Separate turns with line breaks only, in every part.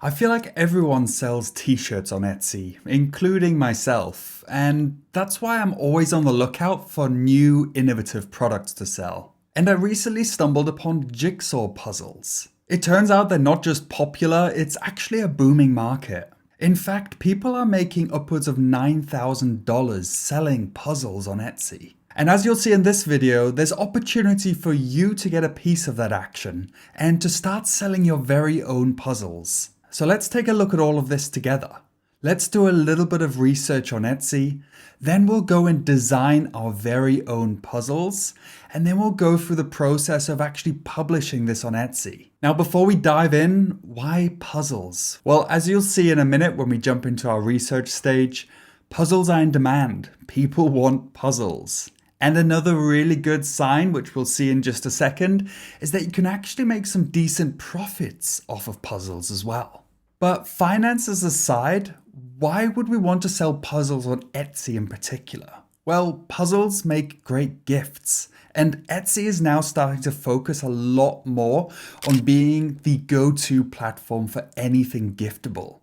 I feel like everyone sells t-shirts on Etsy, including myself, and that's why I'm always on the lookout for new innovative products to sell. And I recently stumbled upon jigsaw puzzles. It turns out they're not just popular, it's actually a booming market. In fact, people are making upwards of $9,000 selling puzzles on Etsy. And as you'll see in this video, there's opportunity for you to get a piece of that action and to start selling your very own puzzles. So let's take a look at all of this together. Let's do a little bit of research on Etsy, then we'll go and design our very own puzzles, and then we'll go through the process of actually publishing this on Etsy. Now, before we dive in, why puzzles? Well, as you'll see in a minute when we jump into our research stage, puzzles are in demand. People want puzzles. And another really good sign, which we'll see in just a second, is that you can actually make some decent profits off of puzzles as well. But finances aside, why would we want to sell puzzles on Etsy in particular? Well, puzzles make great gifts, and Etsy is now starting to focus a lot more on being the go-to platform for anything giftable.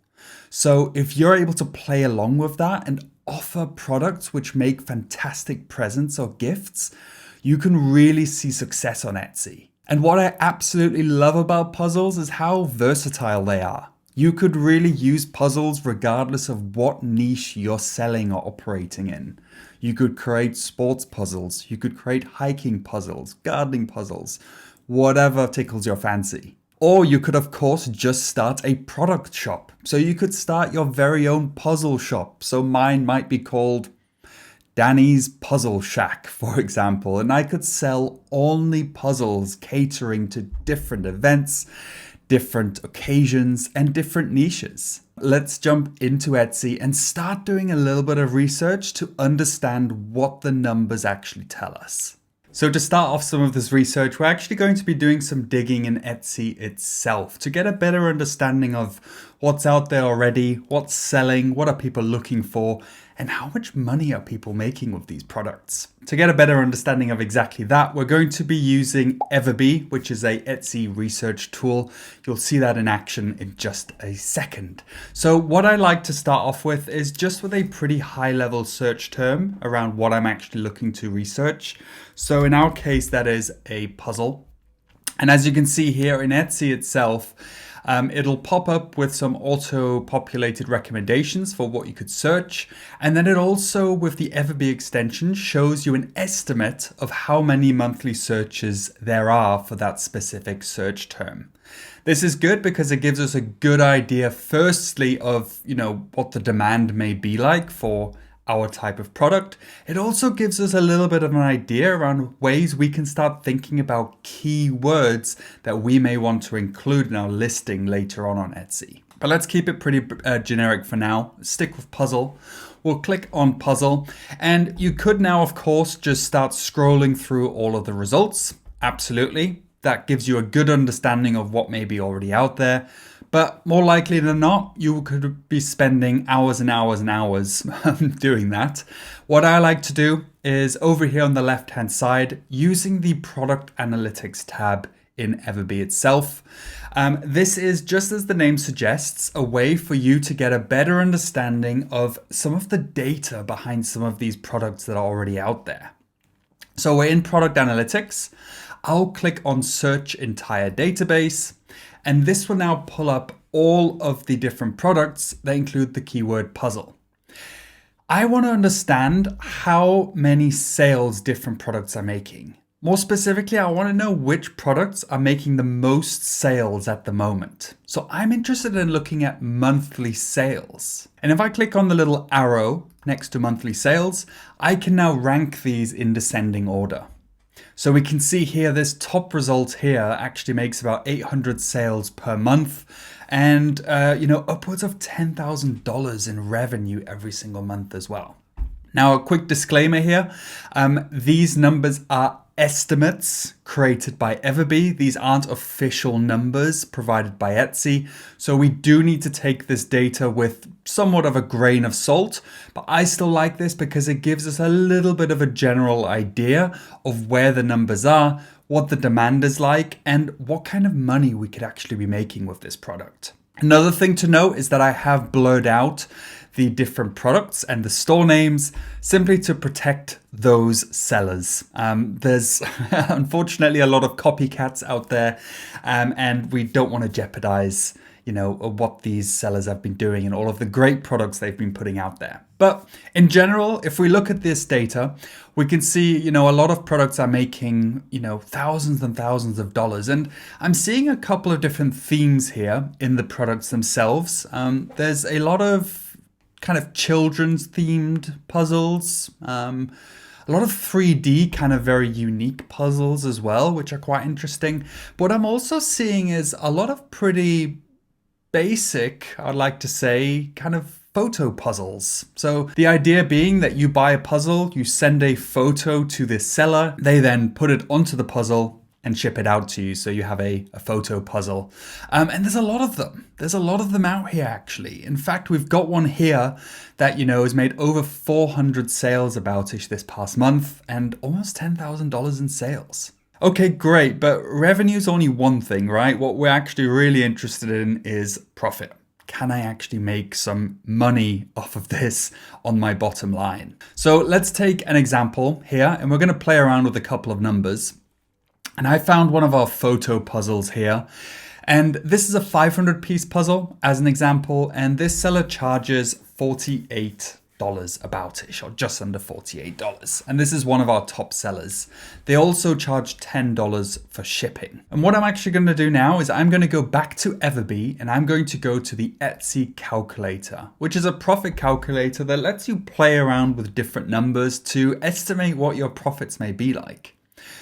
So if you're able to play along with that and offer products which make fantastic presents or gifts, you can really see success on Etsy. And what I absolutely love about puzzles is how versatile they are. You could really use puzzles regardless of what niche you're selling or operating in. You could create sports puzzles, you could create hiking puzzles, gardening puzzles, whatever tickles your fancy. Or you could, of course, just start a product shop. So you could start your very own puzzle shop. So mine might be called Danny's Puzzle Shack, for example. And I could sell only puzzles catering to different events, different occasions, and different niches. Let's jump into Etsy and start doing a little bit of research to understand what the numbers actually tell us. So to start off some of this research, we're actually going to be doing some digging in Etsy itself to get a better understanding of what's out there already, what's selling, what are people looking for, and how much money are people making with these products. To get a better understanding of exactly that, we're going to be using Everbee, which is a Etsy research tool. You'll see that in action in just a second. So what I like to start off with is just with a pretty high level search term around what I'm actually looking to research. So in our case, that is a puzzle. And as you can see here in Etsy itself, it'll pop up with some auto-populated recommendations for what you could search. And then it also, with the Everbee extension, shows you an estimate of how many monthly searches there are for that specific search term. This is good because it gives us a good idea, firstly, of what the demand may be like for our type of product. It also gives us a little bit of an idea around ways we can start thinking about keywords that we may want to include in our listing later on Etsy. But let's keep it pretty generic for now. Stick with puzzle. We'll click on puzzle, and you could now, of course, just start scrolling through all of the results. Absolutely. That gives you a good understanding of what may be already out there. But more likely than not, you could be spending hours and hours and hours doing that. What I like to do is over here on the left-hand side, using the product analytics tab in Everbee itself. This is, just as the name suggests, a way for you to get a better understanding of some of the data behind some of these products that are already out there. So we're in product analytics. I'll click on search entire database. And this will now pull up all of the different products that include the keyword puzzle. I want to understand how many sales different products are making. More specifically, I want to know which products are making the most sales at the moment. So I'm interested in looking at monthly sales. And if I click on the little arrow next to monthly sales, I can now rank these in descending order. So we can see here, this top result here actually makes about 800 sales per month and, upwards of $10,000 in revenue every single month as well. Now, a quick disclaimer here. These numbers are estimates created by Everbee. These aren't official numbers provided by Etsy. So we do need to take this data with somewhat of a grain of salt, but I still like this because it gives us a little bit of a general idea of where the numbers are, what the demand is like, and what kind of money we could actually be making with this product. Another thing to note is that I have blurred out the different products and the store names simply to protect those sellers. There's unfortunately a lot of copycats out there, and we don't want to jeopardize, what these sellers have been doing and all of the great products they've been putting out there. But in general, if we look at this data, we can see, a lot of products are making, thousands and thousands of dollars. And I'm seeing a couple of different themes here in the products themselves. There's a lot of kind of children's themed puzzles, a lot of 3D kind of very unique puzzles as well, which are quite interesting. But what I'm also seeing is a lot of pretty basic, I'd like to say, kind of photo puzzles. So the idea being that you buy a puzzle, you send a photo to the seller, they then put it onto the puzzle and ship it out to you. So you have a photo puzzle. And there's a lot of them. There's a lot of them out here, actually. In fact, we've got one here that, has made over 400 sales about-ish this past month and almost $10,000 in sales. Okay, great, but revenue's only one thing, right? What we're actually really interested in is profit. Can I actually make some money off of this on my bottom line? So let's take an example here, and we're going to play around with a couple of numbers. And I found one of our photo puzzles here. And this is a 500 piece puzzle as an example, and this seller charges $48 about-ish, or just under $48. And this is one of our top sellers. They also charge $10 for shipping. And what I'm actually going to do now is I'm going to go back to Everbee and I'm going to go to the Etsy calculator, which is a profit calculator that lets you play around with different numbers to estimate what your profits may be like.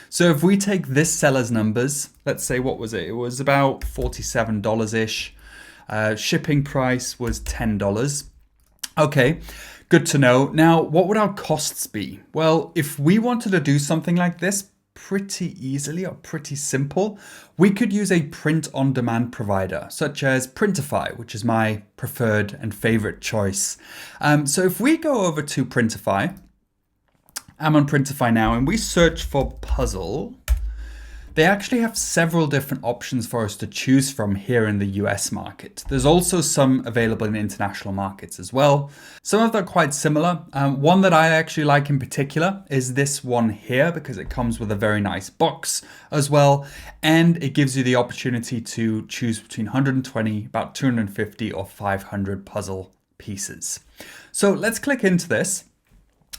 So if we take this seller's numbers, let's say, what was it? It was about $47-ish. Shipping price was $10. Okay. Good to know. Now, what would our costs be? Well, if we wanted to do something like this pretty easily or pretty simple, we could use a print-on-demand provider, such as Printify, which is my preferred and favorite choice. So if we go over to Printify, I'm on Printify now, and we search for puzzle, they actually have several different options for us to choose from here in the US market. There's also some available in international markets as well. Some of them are quite similar. One that I actually like in particular is this one here, because it comes with a very nice box as well. And it gives you the opportunity to choose between 120, about 250 or 500 puzzle pieces. So let's click into this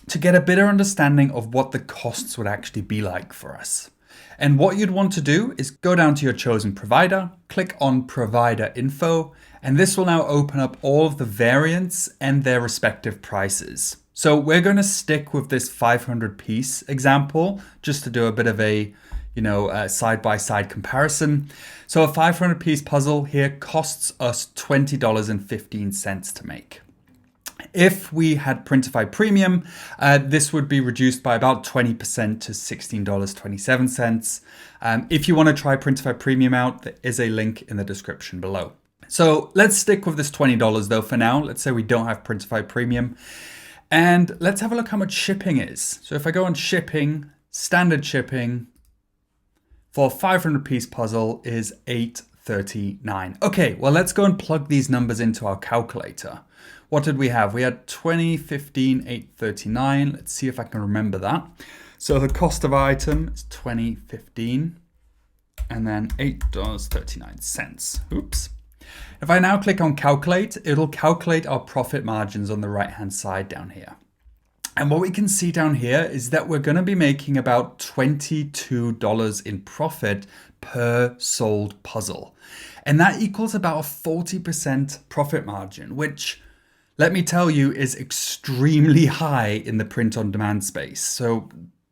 to get a better understanding of what the costs would actually be like for us. And what you'd want to do is go down to your chosen provider, click on provider info, and this will now open up all of the variants and their respective prices. So we're going to stick with this 500 piece example just to do a bit of a, side-by-side comparison. So a 500 piece puzzle here costs us $20.15 to make. If we had Printify Premium, this would be reduced by about 20% to $16.27. If you want to try Printify Premium out, there is a link in the description below. So let's stick with this $20 though for now. Let's say we don't have Printify Premium. And let's have a look how much shipping is. So if I go on shipping, standard shipping for a 500 piece puzzle is $8.39. Okay, well, let's go and plug these numbers into our calculator. What did we have? We had 2015, $8.39. Let's see if I can remember that. So the cost of item is $20.15 and then $8.39. Oops. If I now click on calculate, it'll calculate our profit margins on the right-hand side down here. And what we can see down here is that we're going to be making about $22 in profit per sold puzzle. And that equals about a 40% profit margin, which, let me tell you, is extremely high in the print-on-demand space. So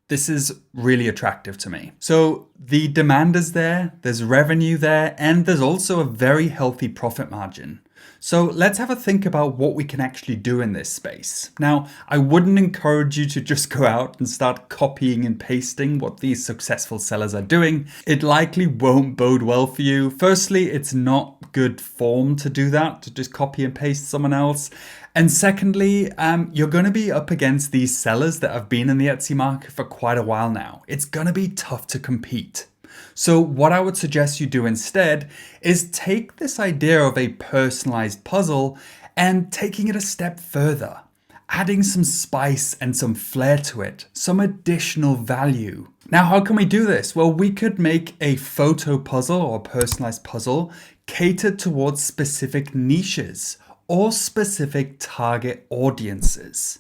this is really attractive to me. So the demand is there, there's revenue there, and there's also a very healthy profit margin. So let's have a think about what we can actually do in this space. Now, I wouldn't encourage you to just go out and start copying and pasting what these successful sellers are doing. It likely won't bode well for you. Firstly, it's not good form to do that, to just copy and paste someone else. And secondly, you're going to be up against these sellers that have been in the Etsy market for quite a while now. It's going to be tough to compete. So what I would suggest you do instead is take this idea of a personalized puzzle and taking it a step further, adding some spice and some flair to it, some additional value. Now, how can we do this? Well, we could make a photo puzzle or personalized puzzle catered towards specific niches or specific target audiences.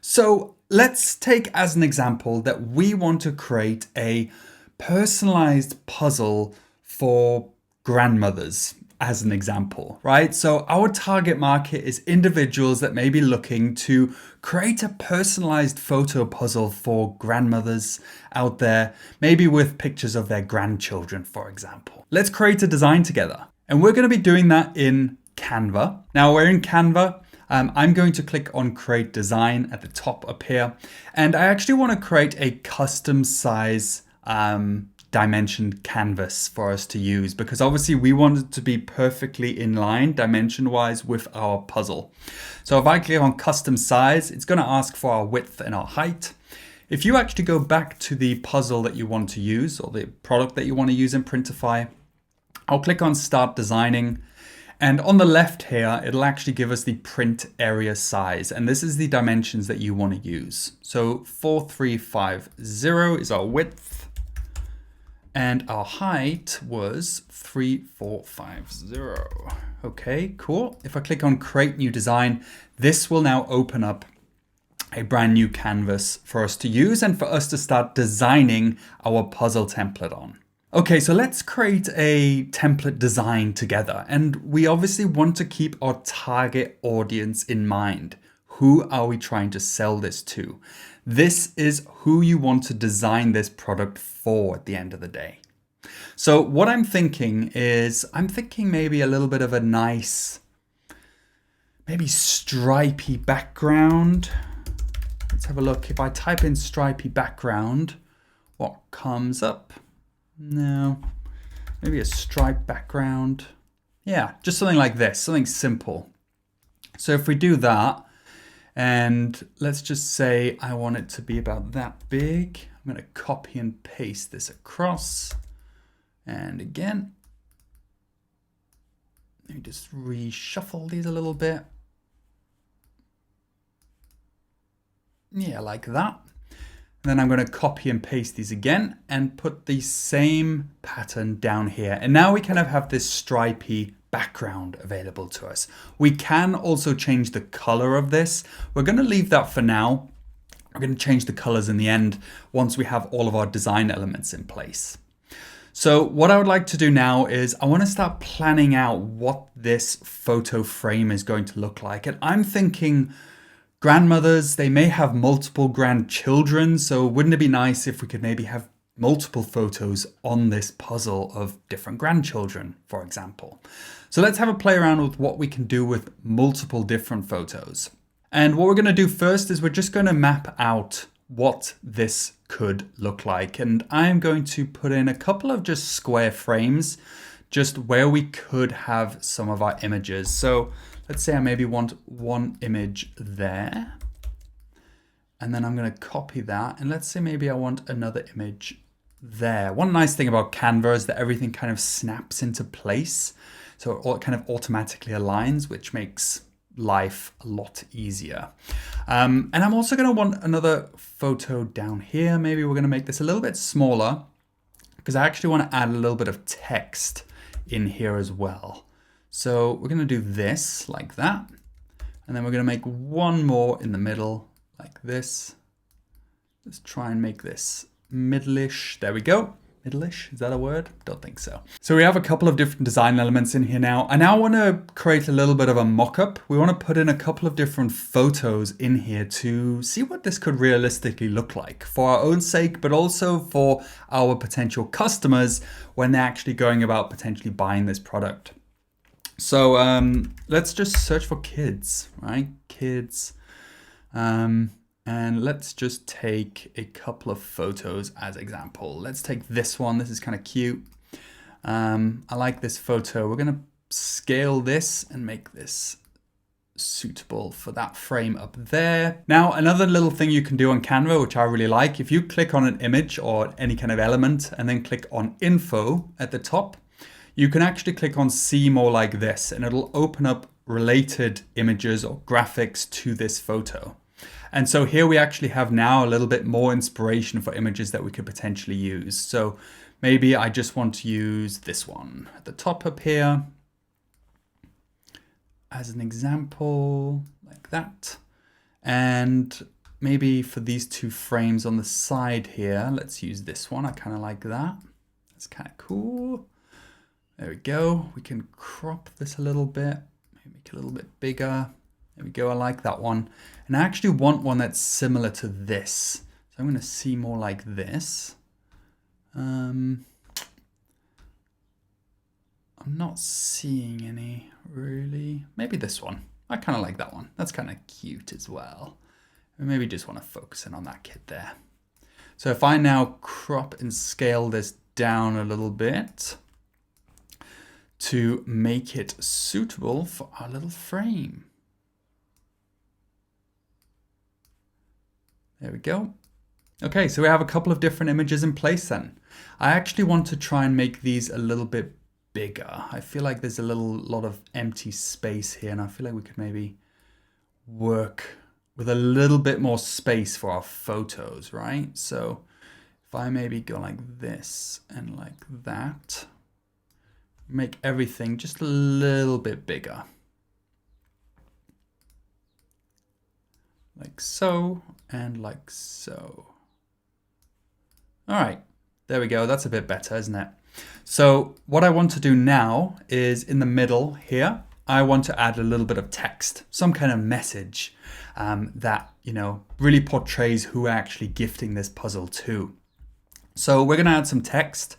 So let's take as an example that we want to create a personalized puzzle for grandmothers as an example, right? So our target market is individuals that may be looking to create a personalized photo puzzle for grandmothers out there, maybe with pictures of their grandchildren, for example. Let's create a design together. And we're going to be doing that in Canva. Now we're in Canva. I'm going to click on create design at the top up here. And I actually want to create a custom size dimensioned canvas for us to use, because obviously we want it to be perfectly in line dimension wise with our puzzle. So if I click on custom size, it's going to ask for our width and our height. If you actually go back to the puzzle that you want to use or the product that you want to use in Printify, I'll click on start designing. And on the left here, it'll actually give us the print area size. And this is the dimensions that you want to use. So 4350 is our width. And our height was 3450. Okay, cool. If I click on create new design, this will now open up a brand new canvas for us to use and for us to start designing our puzzle template on. Okay, so let's create a template design together. And we obviously want to keep our target audience in mind. Who are we trying to sell this to? This is who you want to design this product for at the end of the day. So what I'm thinking is, maybe a little bit of a nice, maybe stripy background. Let's have a look. If I type in stripy background, what comes up? No, maybe a stripe background. Yeah, just something like this, something simple. So if we do that, and let's just say I want it to be about that big. I'm going to copy and paste this across. And again, let me just reshuffle these a little bit. Yeah, like that. And then I'm going to copy and paste these again and put the same pattern down here. And now we kind of have this stripy background available to us. We can also change the color of this. We're going to leave that for now. We're going to change the colors in the end once we have all of our design elements in place. So what I would like to do now is I want to start planning out what this photo frame is going to look like. And I'm thinking grandmothers, they may have multiple grandchildren. So wouldn't it be nice if we could maybe have multiple photos on this puzzle of different grandchildren, for example? So let's have a play around with what we can do with multiple different photos. And what we're going to do first is we're just going to map out what this could look like. And I'm going to put in a couple of just square frames, just where we could have some of our images. So let's say I maybe want one image there. And then I'm going to copy that. And let's say maybe I want another image there. One nice thing about Canva is that everything kind of snaps into place. So it kind of automatically aligns, which makes life a lot easier. And I'm also going to want another photo down here. Maybe we're going to make this a little bit smaller because I actually want to add a little bit of text in here as well. So we're going to do this like that. And then we're going to make one more in the middle like this. Let's try and make this middle-ish. There we go. Middle-ish, is that a word? Don't think so. So we have a couple of different design elements in here now. I now want to create a little bit of a mock-up. We want to put in a couple of different photos in here to see what this could realistically look like for our own sake, but also for our potential customers when they're actually going about potentially buying this product. So let's just search for kids, right? Kids. And let's just take a couple of photos as example. Let's take this one. This is kind of cute. I like this photo. We're going to scale this and make this suitable for that frame up there. Now, another little thing you can do on Canva, which I really like, if you click on an image or any kind of element and then click on info at the top, you can actually click on see more like this, and it'll open up related images or graphics to this photo. And so here we actually have now a little bit more inspiration for images that we could potentially use. So maybe I just want to use this one at the top up here as an example, like that. And maybe for these two frames on the side here, let's use this one. I kind of like that. That's kind of cool. There we go. We can crop this a little bit, maybe make it a little bit bigger. There we go. I like that one. And I actually want one that's similar to this. So I'm going to see more like this. I'm not seeing any really. Maybe this one. I kind of like that one. That's kind of cute as well. And maybe just want to focus in on that kid there. So if I now crop and scale this down a little bit to make it suitable for our little frame. There we go. Okay, so we have a couple of different images in place then. I actually want to try and make these a little bit bigger. I feel like there's a lot of empty space here, and I feel like we could maybe work with a little bit more space for our photos, right? So if I maybe go like this and like that, make everything just a little bit bigger. Like so, and like so. All right, there we go. That's a bit better, isn't it? So what I want to do now is in the middle here, I want to add a little bit of text, some kind of message that, you know, really portrays who we're actually gifting this puzzle to. So we're going to add some text.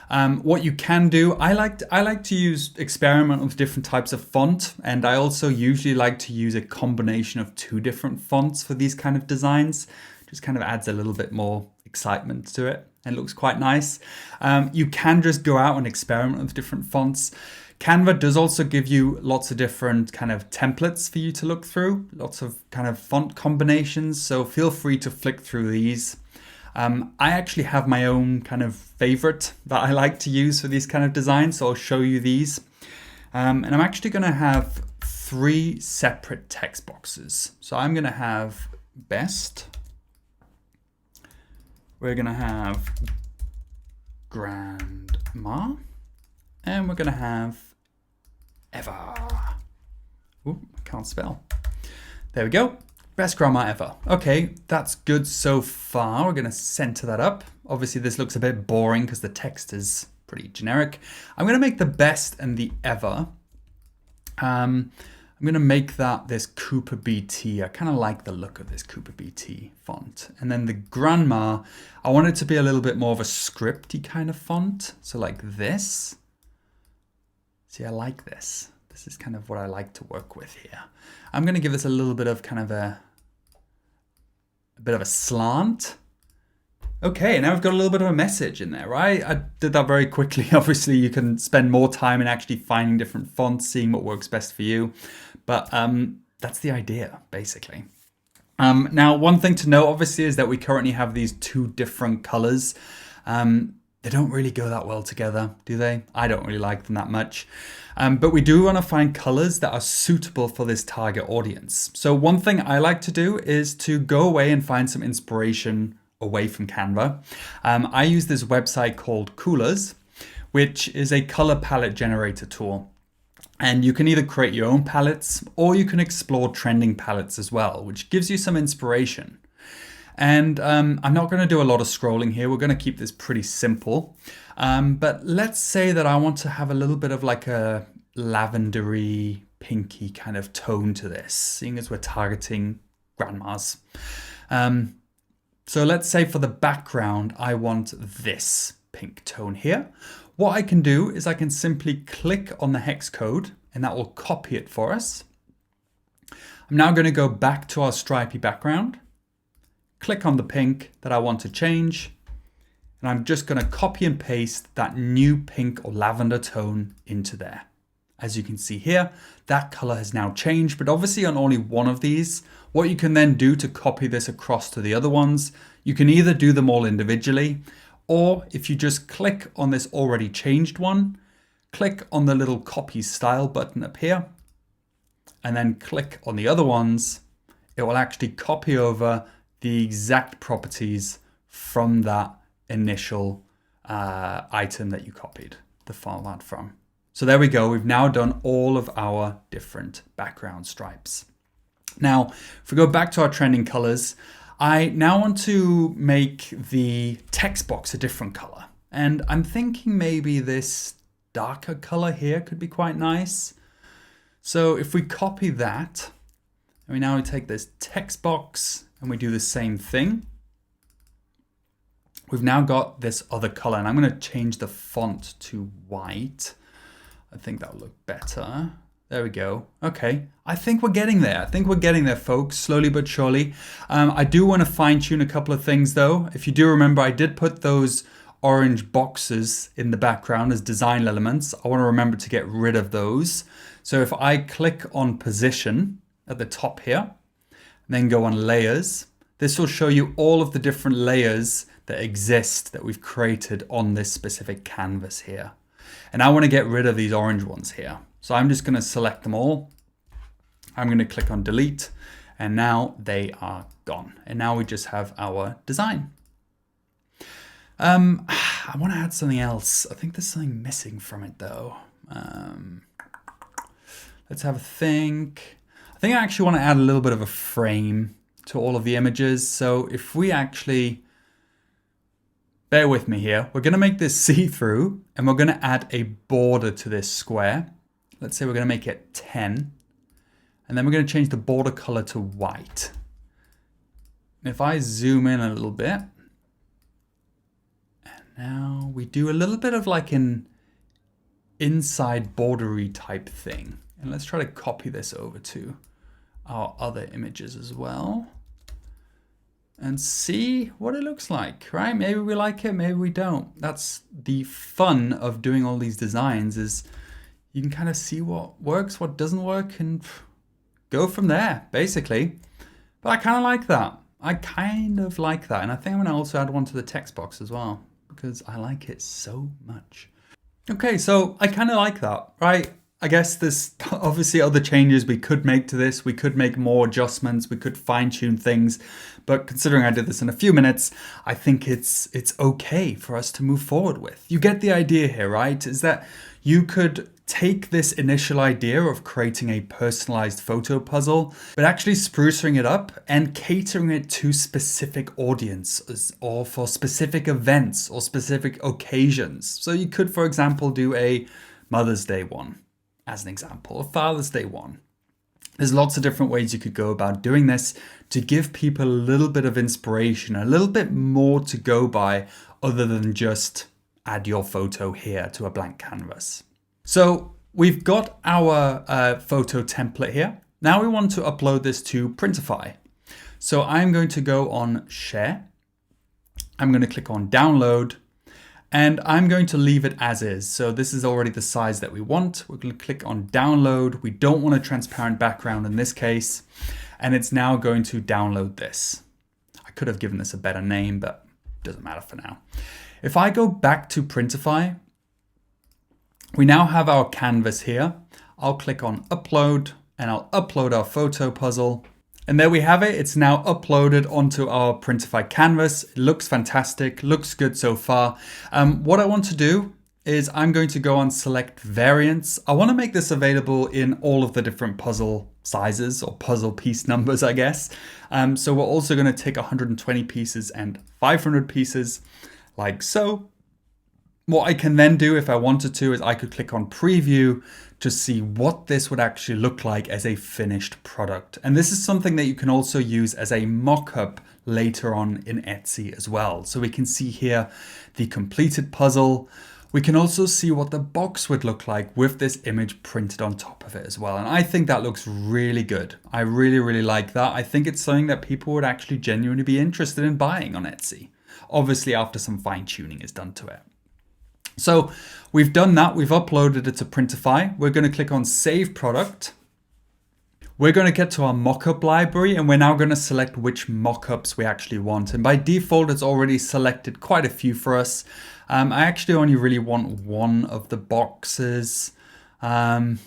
What you can do, I like to experiment with different types of font, and I also usually like to use a combination of two different fonts for these kind of designs. Just kind of adds a little bit more excitement to it and looks quite nice. You can just go out and experiment with different fonts. Canva does also give you lots of different kind of templates for you to look through, lots of kind of font combinations, so feel free to flick through these. I actually have my own kind of favorite that I like to use for these kind of designs, so I'll show you these. And I'm actually going to have 3 separate text boxes. So I'm going to have best. We're going to have grandma. And we're going to have ever. Ooh, I can't spell. There we go. Best grandma ever. Okay, that's good so far. We're going to center that up. Obviously, this looks a bit boring because the text is pretty generic. I'm going to make the best and the ever. I'm going to make that this Cooper BT. I kind of like the look of this Cooper BT font. And then the grandma, I want it to be a little bit more of a scripty kind of font. So like this. See, I like this. This is kind of what I like to work with here. I'm going to give this a little bit of kind of a bit of a slant. Okay, now we've got a little bit of a message in there, right? I did that very quickly. Obviously, you can spend more time in actually finding different fonts, seeing what works best for you. But that's the idea, basically. Now, one thing to note, obviously, is that we currently have these 2 different colors. They don't really go that well together, do they? I don't really like them that much. But we do want to find colors that are suitable for this target audience. So one thing I like to do is to go away and find some inspiration away from Canva. I use this website called Coolers, which is a color palette generator tool. And you can either create your own palettes or you can explore trending palettes as well, which gives you some inspiration. And I'm not going to do a lot of scrolling here. We're going to keep this pretty simple. But let's say that I want to have a little bit of like a lavendery, pinky kind of tone to this, seeing as we're targeting grandmas. So let's say for the background, I want this pink tone here. What I can do is I can simply click on the hex code and that will copy it for us. I'm now going to go back to our stripy background. Click on the pink that I want to change, and I'm just going to copy and paste that new pink or lavender tone into there. As you can see here, that color has now changed, but obviously on only one of these. What you can then do to copy this across to the other ones, you can either do them all individually, or if you just click on this already changed one, click on the little copy style button up here, and then click on the other ones, it will actually copy over the exact properties from that initial item that you copied the format from. So there we go. We've now done all of our different background stripes. Now, if we go back to our trending colors, I now want to make the text box a different color. And I'm thinking maybe this darker color here could be quite nice. So if we copy that, and we now take this text box and we do the same thing, we've now got this other color, and I'm going to change the font to white. I think that'll look better. There we go. Okay, I think we're getting there. I think we're getting there, folks, slowly but surely. I do want to fine tune a couple of things though. If you do remember, I did put those orange boxes in the background as design elements. I want to remember to get rid of those. So if I click on position at the top here, and then go on layers, this will show you all of the different layers that exist that we've created on this specific canvas here. And I want to get rid of these orange ones here. So I'm just going to select them all. I'm going to click on delete, and now they are gone. And now we just have our design. I want to add something else. I think there's something missing from it though. Let's have a think. I think I actually want to add a little bit of a frame to all of the images. So if we actually, bear with me here, we're going to make this see-through, and we're going to add a border to this square. Let's say we're going to make it 10, and then we're going to change the border color to white. And if I zoom in a little bit, and now we do a little bit of like an inside bordery type thing. And let's try to copy this over to our other images as well and see what it looks like, right? Maybe we like it, maybe we don't. That's the fun of doing all these designs, is you can kind of see what works, what doesn't work, and go from there, basically. But I kind of like that. I kind of like that. And I think I'm gonna also add one to the text box as well, because I like it so much. Okay, so I kind of like that, right? I guess there's obviously other changes we could make to this. We could make more adjustments. We could fine tune things. But considering I did this in a few minutes, I think it's okay for us to move forward with. You get the idea here, right? Is that you could take this initial idea of creating a personalized photo puzzle, but actually sprucing it up and catering it to specific audiences or for specific events or specific occasions. So you could, for example, do a Mother's Day one, as an example, a Father's Day one. There's lots of different ways you could go about doing this to give people a little bit of inspiration, a little bit more to go by other than just add your photo here to a blank canvas. So we've got our photo template here. Now we want to upload this to Printify. So I'm going to go on Share. I'm going to click on Download. And I'm going to leave it as is. So this is already the size that we want. We're going to click on download. We don't want a transparent background in this case. And it's now going to download this. I could have given this a better name, but it doesn't matter for now. If I go back to Printify, we now have our canvas here. I'll click on upload and I'll upload our photo puzzle. And there we have it. It's now uploaded onto our Printify canvas. It looks fantastic, looks good so far. What I want to do is I'm going to go on select variants. I want to make this available in all of the different puzzle sizes or puzzle piece numbers, I guess. So we're also going to take 120 pieces and 500 pieces like so. What I can then do if I wanted to is I could click on preview to see what this would actually look like as a finished product. And this is something that you can also use as a mock-up later on in Etsy as well. So we can see here the completed puzzle. We can also see what the box would look like with this image printed on top of it as well. And I think that looks really good. I really, really like that. I think it's something that people would actually genuinely be interested in buying on Etsy. Obviously after some fine tuning is done to it. So we've done that. We've uploaded it to Printify. We're going to click on Save Product. We're going to get to our mockup library, and we're now going to select which mockups we actually want. And by default, it's already selected quite a few for us. I actually only really want one of the boxes. And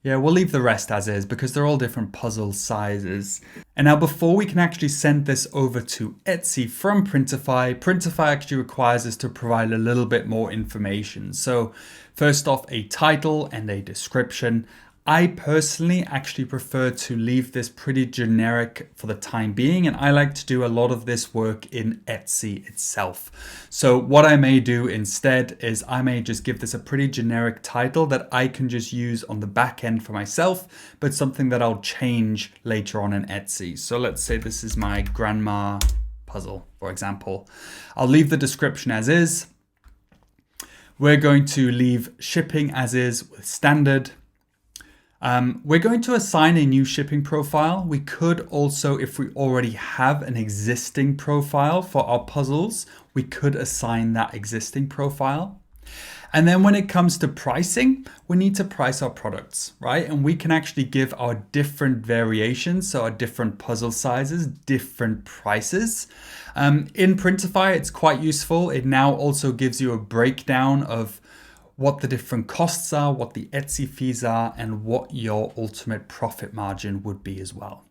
yeah, we'll leave the rest as is because they're all different puzzle sizes. And now before we can actually send this over to Etsy from Printify, Printify actually requires us to provide a little bit more information. So first off, a title and a description. I personally actually prefer to leave this pretty generic for the time being, and I like to do a lot of this work in Etsy itself. So what I may do instead is I may just give this a pretty generic title that I can just use on the back end for myself, but something that I'll change later on in Etsy. So let's say this is my grandma puzzle, for example. I'll leave the description as is. We're going to leave shipping as is with standard. We're going to assign a new shipping profile. We could also, if we already have an existing profile for our puzzles, we could assign that existing profile. And then when it comes to pricing, we need to price our products, right? And we can actually give our different variations, so our different puzzle sizes, different prices. In Printify, it's quite useful. It now also gives you a breakdown of what the different costs are, what the Etsy fees are, and what your ultimate profit margin would be as well.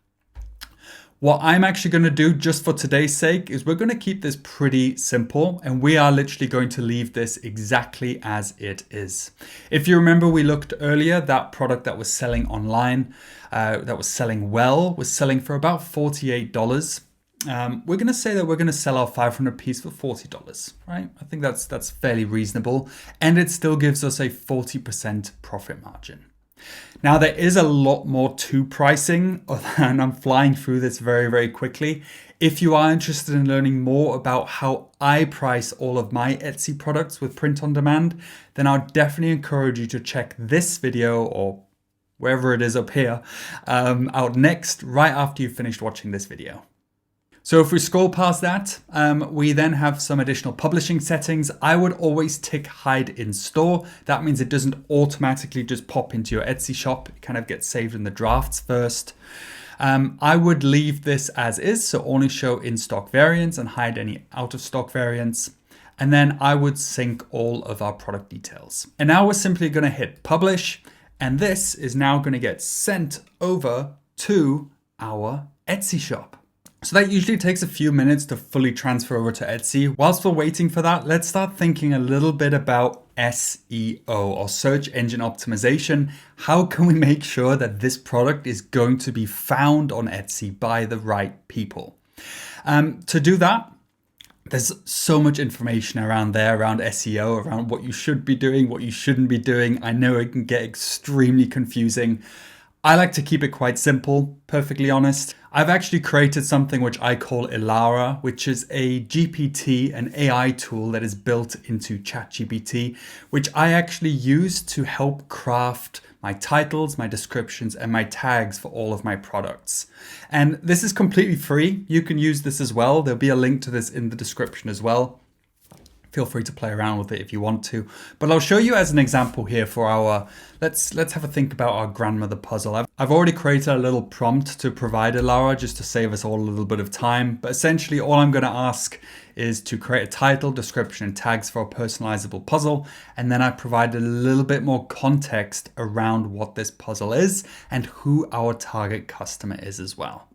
What I'm actually going to do just for today's sake is we're going to keep this pretty simple, and we are literally going to leave this exactly as it is. If you remember, we looked earlier, that product that was selling online, that was selling well, was selling for about $48. We're going to say that we're going to sell our 500 piece for $40, right? I think that's fairly reasonable, and it still gives us a 40% profit margin. Now, there is a lot more to pricing, and I'm flying through this very, very quickly. If you are interested in learning more about how I price all of my Etsy products with print on demand, then I'll definitely encourage you to check this video or wherever it is up here out next, right after you've finished watching this video. So if we scroll past that, we then have some additional publishing settings. I would always tick hide in store. That means it doesn't automatically just pop into your Etsy shop. It kind of gets saved in the drafts first. I would leave this as is, so only show in stock variants and hide any out of stock variants. And then I would sync all of our product details. And now we're simply going to hit publish. And this is now going to get sent over to our Etsy shop. So that usually takes a few minutes to fully transfer over to Etsy. Whilst we're waiting for that, let's start thinking a little bit about SEO or search engine optimization. How can we make sure that this product is going to be found on Etsy by the right people? To do that, there's so much information around there, around SEO, around what you should be doing, what you shouldn't be doing. I know it can get extremely confusing. I like to keep it quite simple, perfectly honest. I've actually created something which I call Elara, which is a GPT, an AI tool that is built into ChatGPT, which I actually use to help craft my titles, my descriptions, and my tags for all of my products. And this is completely free. You can use this as well. There'll be a link to this in the description as well. Feel free to play around with it if you want to. But I'll show you as an example here for our, let's have a think about our grandmother puzzle. I've already created a little prompt to provide Elara just to save us all a little bit of time. But essentially all I'm going to ask is to create a title, description, and tags for a personalizable puzzle. And then I provide a little bit more context around what this puzzle is and who our target customer is as well.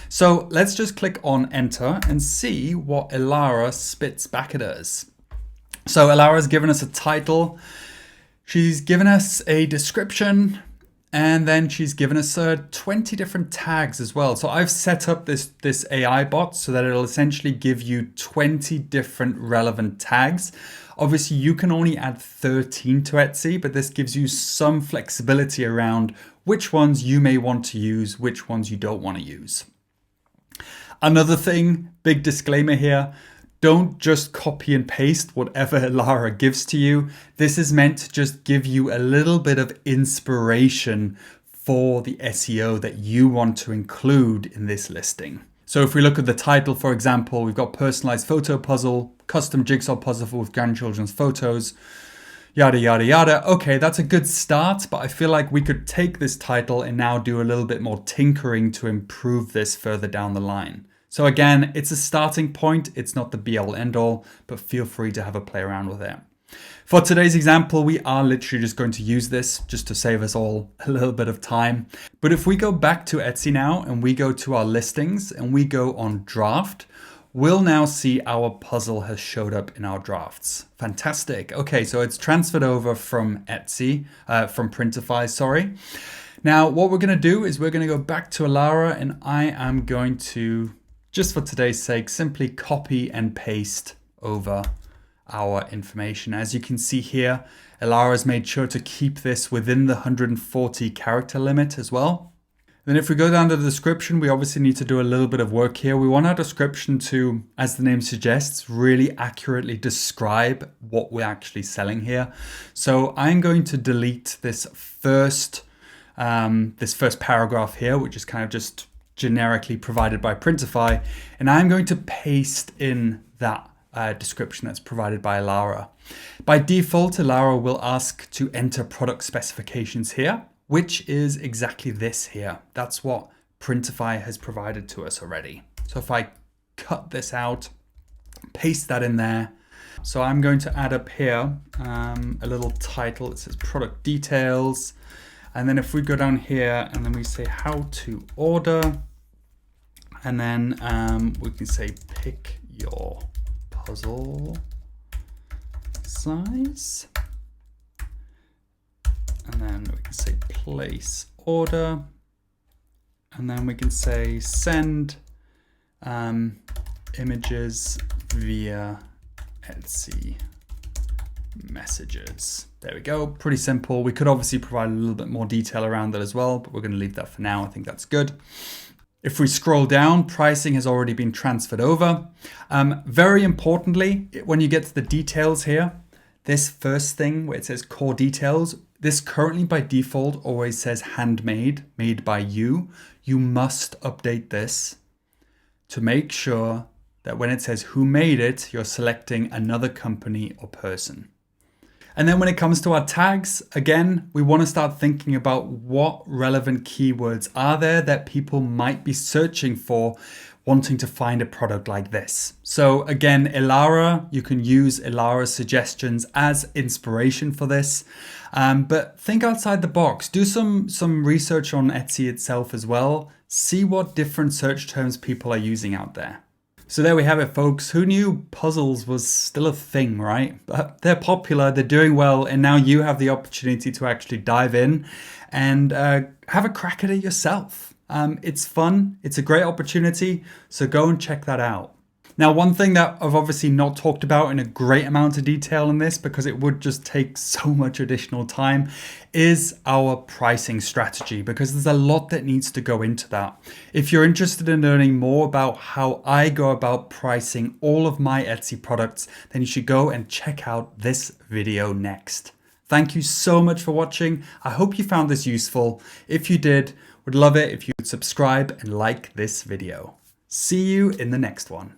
So let's just click on enter and see what Elara spits back at us. So Elara's given us a title, she's given us a description, and then she's given us 20 different tags as well. So I've set up this AI bot so that it'll essentially give you 20 different relevant tags. Obviously, you can only add 13 to Etsy, but this gives you some flexibility around which ones you may want to use, which ones you don't want to use. Another thing, big disclaimer here, don't just copy and paste whatever Elara gives to you. This is meant to just give you a little bit of inspiration for the SEO that you want to include in this listing. So if we look at the title, for example, we've got personalized photo puzzle, custom jigsaw puzzle with grandchildren's photos, yada, yada, yada. Okay, that's a good start, but I feel like we could take this title and now do a little bit more tinkering to improve this further down the line. So again, it's a starting point. It's not the be all end all, but feel free to have a play around with it. For today's example, we are literally just going to use this just to save us all a little bit of time. But if we go back to Etsy now and we go to our listings and we go on draft, we'll now see our puzzle has showed up in our drafts. Fantastic. Okay, so it's transferred over from Etsy, from Printify, sorry. Now, what we're going to do is we're going to go back to Alara, and I am going to, just for today's sake, simply copy and paste over our information. As you can see here, Alara has made sure to keep this within the 140 character limit as well. Then if we go down to the description, we obviously need to do a little bit of work here. We want our description to, as the name suggests, really accurately describe what we're actually selling here. So I'm going to delete this first paragraph here, which is kind of just generically provided by Printify, and I'm going to paste in that description that's provided by Alara. By default, Alara will ask to enter product specifications here, which is exactly this here. That's what Printify has provided to us already. So if I cut this out, paste that in there. So I'm going to add up here a little title. It says product details. And then if we go down here and then we say how to order, and then we can say pick your puzzle size. And then we can say place order, and then we can say send images via Etsy messages. There we go, pretty simple. We could obviously provide a little bit more detail around that as well, but we're going to leave that for now. I think that's good. If we scroll down, pricing has already been transferred over. Very importantly, when you get to the details here, this first thing where it says core details, this currently by default always says handmade, made by you. You must update this to make sure that when it says who made it, you're selecting another company or person. And then when it comes to our tags, again, we want to start thinking about what relevant keywords are there that people might be searching for, wanting to find a product like this. So again, Alara, you can use Alara's suggestions as inspiration for this, but think outside the box. Do some research on Etsy itself as well. See what different search terms people are using out there. So there we have it, folks. Who knew puzzles was still a thing, right? But they're popular, they're doing well, and now you have the opportunity to actually dive in and have a crack at it yourself. It's fun, it's a great opportunity, so go and check that out. Now, one thing that I've obviously not talked about in a great amount of detail in this, because it would just take so much additional time, is our pricing strategy, because there's a lot that needs to go into that. If you're interested in learning more about how I go about pricing all of my Etsy products, then you should go and check out this video next. Thank you so much for watching. I hope you found this useful. If you did, would love it if you would subscribe and like this video. See you in the next one.